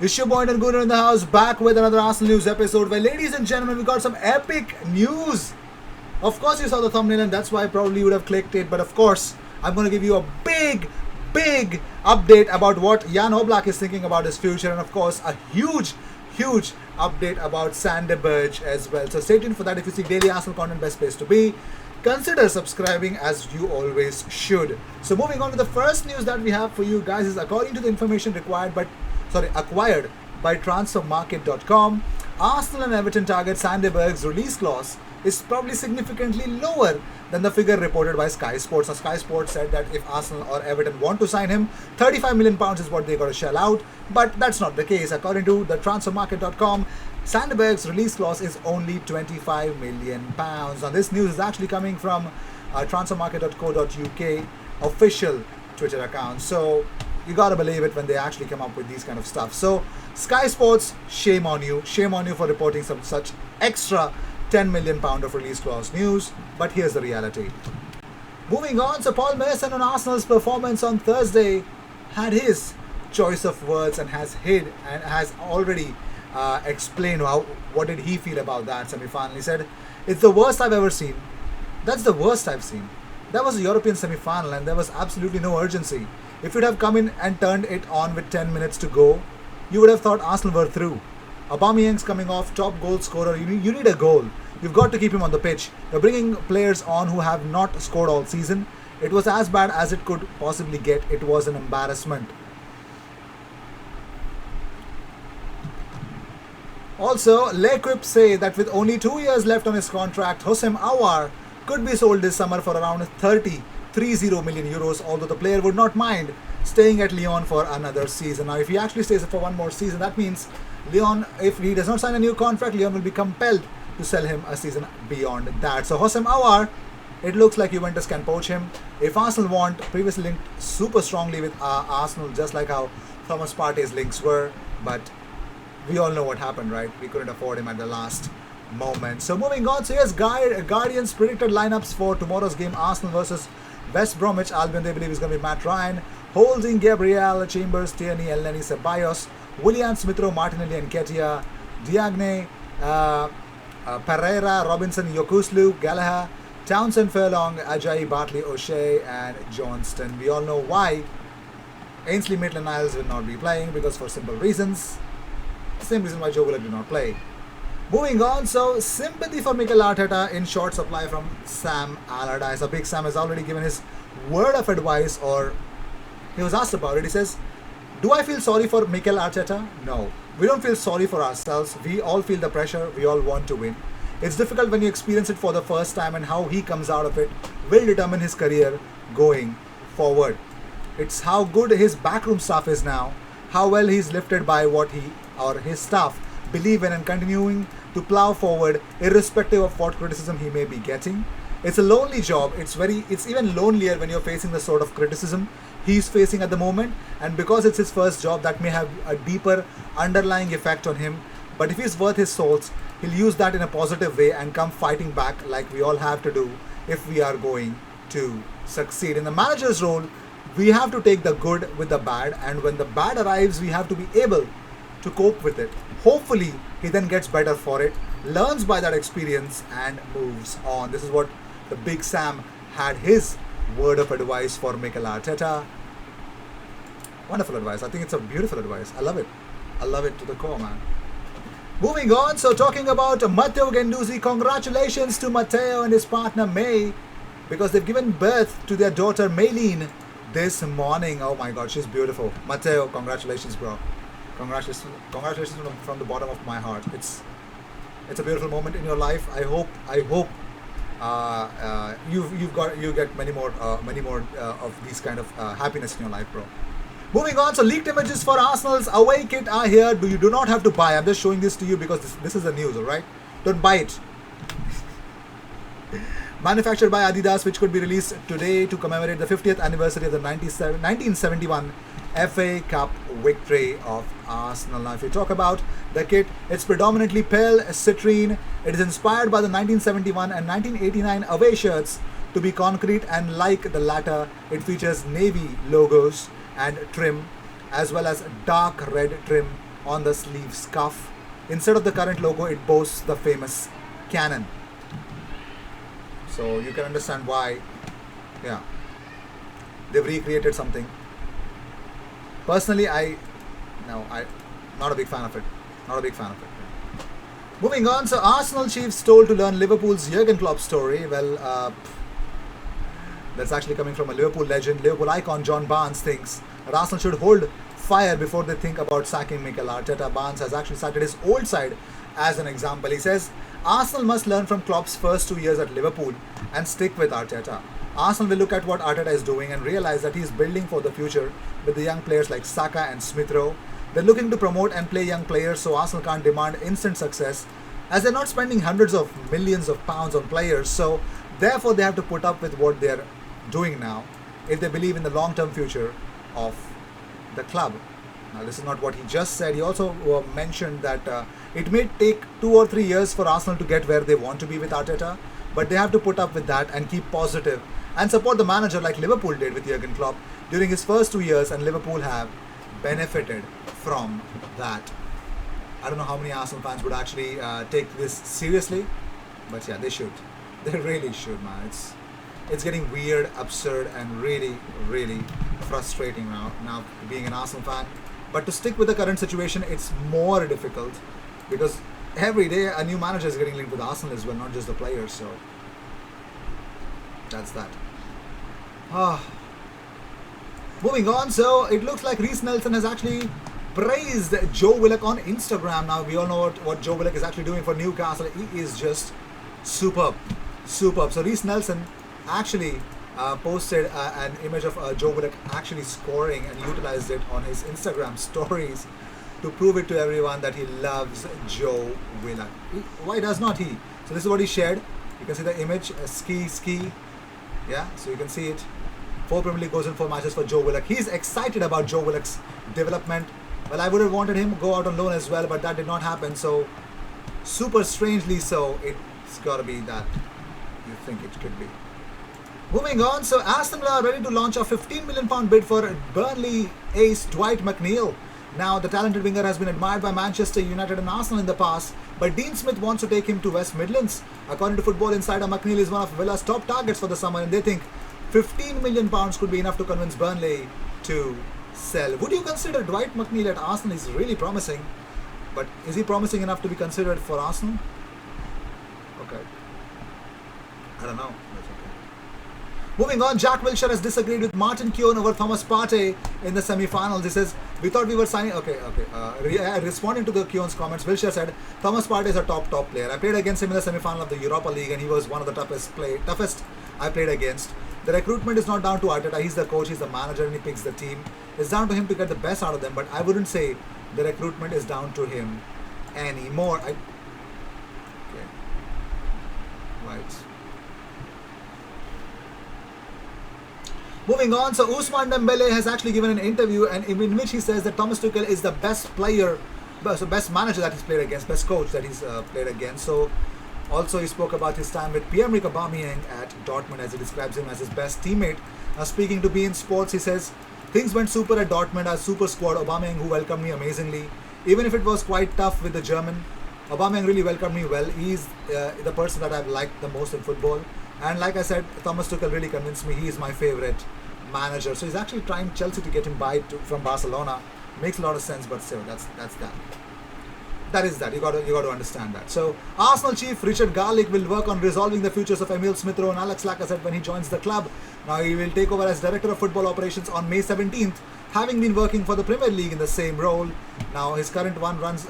It's your boy and Gunnar in the house, back with another Arsenal news episode where, ladies and gentlemen, we got some epic news. Of course, you saw the thumbnail and that's why probably you would have clicked it. But of course, I'm going to give you a big update about what Jan Oblak is thinking about his future. And of course, a huge update about Sander Berge as well. So stay tuned for that. If you see daily Arsenal content, best place to be. Consider subscribing as you always should. So moving on to the first news that we have for you guys is according to the information acquired by transfermarket.com, Arsenal and Everton target Sander Berge's release clause is probably significantly lower than the figure reported by Sky Sports. Now, Sky Sports said that if Arsenal or Everton want to sign him, £35 million is what they got to shell out, but that's not the case. According to the transfermarket.com, Sander Berge's release clause is only £25 million. Now, this news is actually coming from transfermarket.co.uk official Twitter account. So you gotta believe it when they actually come up with these kind of stuff. So Sky Sports, shame on you for reporting some such extra £10 million of release clause news. But here's the reality. Moving on, so Paul Mason on Arsenal's performance on Thursday had his choice of words and has already explained what did he feel about that semi-final. He said, "It's the worst I've ever seen. That's the worst I've seen. That was a European semi-final and there was absolutely no urgency. If you'd have come in and turned it on with 10 minutes to go, you would have thought Arsenal were through. Aubameyang's coming off, top goal scorer. You need a goal. You've got to keep him on the pitch. You're bringing players on who have not scored all season. It was as bad as it could possibly get. It was an embarrassment." Also, L'Equipe say that with only 2 years left on his contract, Houssem Aouar could be sold this summer for around 30 million euros, although the player would not mind staying at Lyon for another season. Now, if he actually stays for one more season, that means Lyon, if he does not sign a new contract, Lyon will be compelled to sell him a season beyond that. So Houssem Aouar, it looks like Juventus can poach him. If Arsenal want, previously linked super strongly with Arsenal, just like how Thomas Partey's links were, but we all know what happened, right? We couldn't afford him at the last moment. So moving on, so here's Guardian's predicted lineups for tomorrow's game, Arsenal versus West Bromwich Albion. They believe is going to be Matt Ryan, Holding, Gabriel, Chambers, Tierney, Elneny, Ceballos, Willian, Smith-Rowe, Martinelli, and Nketiah, Diagne, Pereira, Robinson, Yokuslu, Gallagher, Townsend, Furlong, Ajayi, Bartley, O'Shea, and Johnston. We all know why Ainsley Maitland-Niles will not be playing, because for simple reasons. Same reason why Joe Willock did not play. Moving on, so sympathy for Mikel Arteta in short supply from Sam Allardyce. So Big Sam has already given his word of advice, or he was asked about it. He says, "Do I feel sorry for Mikel Arteta? No. We don't feel sorry for ourselves. We all feel the pressure. We all want to win. It's difficult when you experience it for the first time, and how he comes out of it will determine his career going forward. It's how good his backroom staff is now, how well he's lifted by what he or his staff believe in, and continuing to plow forward irrespective of what criticism he may be getting. It's a lonely job. It's even lonelier when you're facing the sort of criticism he's facing at the moment, and because it's his first job, that may have a deeper underlying effect on him. But if he's worth his salt, he'll use that in a positive way and come fighting back like we all have to do if we are going to succeed. In the manager's role, we have to take the good with the bad, and when the bad arrives, we have to be able to cope with it. Hopefully, he then gets better for it, learns by that experience, and moves on." This is what the Big Sam had his word of advice for Mikel Arteta. Wonderful advice. I think it's a beautiful advice. I love it. I love it to the core, man. Moving on, so talking about Matteo Guendouzi, congratulations to Matteo and his partner May, because they've given birth to their daughter Maylene this morning. Oh my god, she's beautiful. Matteo, congratulations, bro. Congratulations from the bottom of my heart. It's a beautiful moment in your life. I hope you get many more of these kind of happiness in your life, bro. Moving on, so leaked images for Arsenal's away kit are here. You do not have to buy. I'm just showing this to you because this is the news, alright? Don't buy it. Manufactured by Adidas, which could be released today to commemorate the 50th anniversary of the 1971 FA Cup victory of Arsenal. Now, if you talk about the kit, it's predominantly pale citrine. It is inspired by the 1971 and 1989 away shirts to be concrete, and like the latter, it features navy logos and trim, as well as dark red trim on the sleeve scuff. Instead of the current logo, it boasts the famous cannon. So you can understand why, yeah, they've recreated something. Personally, not a big fan of it. Not a big fan of it. Moving on, so Arsenal chiefs told to learn Liverpool's Jurgen Klopp story. Well, that's actually coming from a Liverpool legend. Liverpool icon John Barnes thinks that Arsenal should hold fire before they think about sacking Mikel Arteta. Barnes has actually cited his old side as an example. He says, Arsenal must learn from Klopp's first 2 years at Liverpool and stick with Arteta. Arsenal will look at what Arteta is doing and realize that he is building for the future with the young players like Saka and Smith Rowe. They're looking to promote and play young players, so Arsenal can't demand instant success as they're not spending hundreds of millions of pounds on players. So therefore they have to put up with what they're doing now if they believe in the long-term future of the club. Now this is not what he just said. He also mentioned that it may take 2 or 3 years for Arsenal to get where they want to be with Arteta, but they have to put up with that and keep positive and support the manager like Liverpool did with Jurgen Klopp during his first 2 years, and Liverpool have benefited from that. I don't know how many Arsenal fans would actually take this seriously, but yeah, they should. They really should, man. It's getting weird, absurd, and really, really frustrating now being an Arsenal fan. But to stick with the current situation, it's more difficult because every day a new manager is getting linked with Arsenal as well, not just the players. So that's that. Moving on, so it looks like Reece Nelson has actually praised Joe Willock on Instagram. Now we all know what Joe Willock is actually doing for Newcastle. He is just superb. So Reece Nelson actually posted an image of Joe Willock actually scoring and utilized it on his Instagram stories to prove it to everyone that he loves Joe Willock. Why does not he? So this is what he shared. You can see the image, ski. Yeah, so you can see it. 4 Premier League goals in 4 matches for Joe Willock. He's excited about Joe Willock's development. Well, I would have wanted him to go out on loan as well, but that did not happen. So, super strangely so, it's got to be that you think it could be. Moving on, so Aston Villa are ready to launch a £15 million bid for Burnley ace Dwight McNeil. Now, the talented winger has been admired by Manchester United and Arsenal in the past, but Dean Smith wants to take him to West Midlands. According to Football Insider, McNeil is one of Villa's top targets for the summer, and they think £15 million could be enough to convince Burnley to sell. Would you consider Dwight McNeil at Arsenal? He's really promising, but is he promising enough to be considered for Arsenal? Okay, I don't know. That's okay. Moving on, Jack Wilshere has disagreed with Martin Keown over Thomas Partey in the semi-finals. He says, we thought we were signing... Responding to the Keown's comments, Wilshere said, Thomas Partey is a top player. I played against him in the semi-final of the Europa League and he was one of the toughest I played against. The recruitment is not down to Arteta. He's the coach, he's the manager, and he picks the team. It's down to him to get the best out of them, but I wouldn't say the recruitment is down to him anymore. Okay. Right. Moving on, so Ousmane Dembele has actually given an interview and in which he says that Thomas Tuchel is the best manager that he's played against, best coach that he's played against. So also he spoke about his time with Pierre-Emerick Aubameyang at Dortmund as he describes him as his best teammate. Now speaking to beIN Sports, he says, things went super at Dortmund, our super squad, Aubameyang who welcomed me amazingly. Even if it was quite tough with the German, Aubameyang really welcomed me well. He's the person that I've liked the most in football. And like I said, Thomas Tuchel really convinced me he is my favorite manager. So he's actually trying Chelsea to get him from Barcelona. Makes a lot of sense, but still, that's that. That is that. You got to understand that. So Arsenal chief Richard Garlick will work on resolving the futures of Emile Smith Rowe and Alex Lacazette when he joins the club. Now he will take over as director of football operations on May 17th, having been working for the Premier League in the same role. Now his current one runs.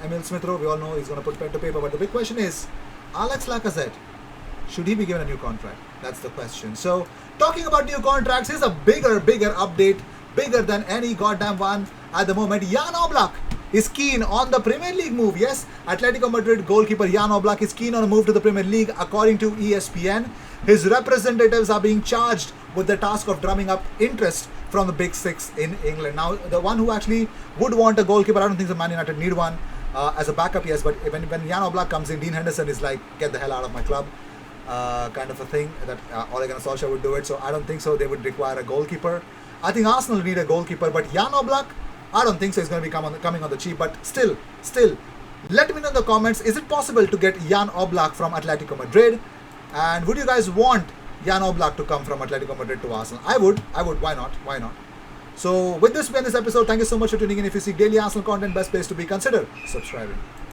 Emile Smith Rowe. We all know he's going to put pen to paper. But the big question is, Alex Lacazette, should he be given a new contract? That's the question. So talking about new contracts, here's a bigger update, bigger than any goddamn one at the moment. Jan Oblak is keen on the Premier League move. Yes, Atletico Madrid goalkeeper Jan Oblak is keen on a move to the Premier League according to ESPN. His representatives are being charged with the task of drumming up interest from the Big Six in England. Now, the one who actually would want a goalkeeper, I don't think the Man United need one as a backup, yes, but when Jan Oblak comes in, Dean Henderson is like, get the hell out of my club. Kind of a thing that Ole Gunnar Solskjaer would do it. So I don't think so they would require a goalkeeper. I think Arsenal need a goalkeeper, but Jan Oblak, I don't think so. He's going to be coming on the cheap, but still, let me know in the comments. Is it possible to get Jan Oblak from Atletico Madrid? And would you guys want Jan Oblak to come from Atletico Madrid to Arsenal? I would. Why not? So with this, we end this episode. Thank you so much for tuning in. If you seek daily Arsenal content, best place to be, consider subscribing.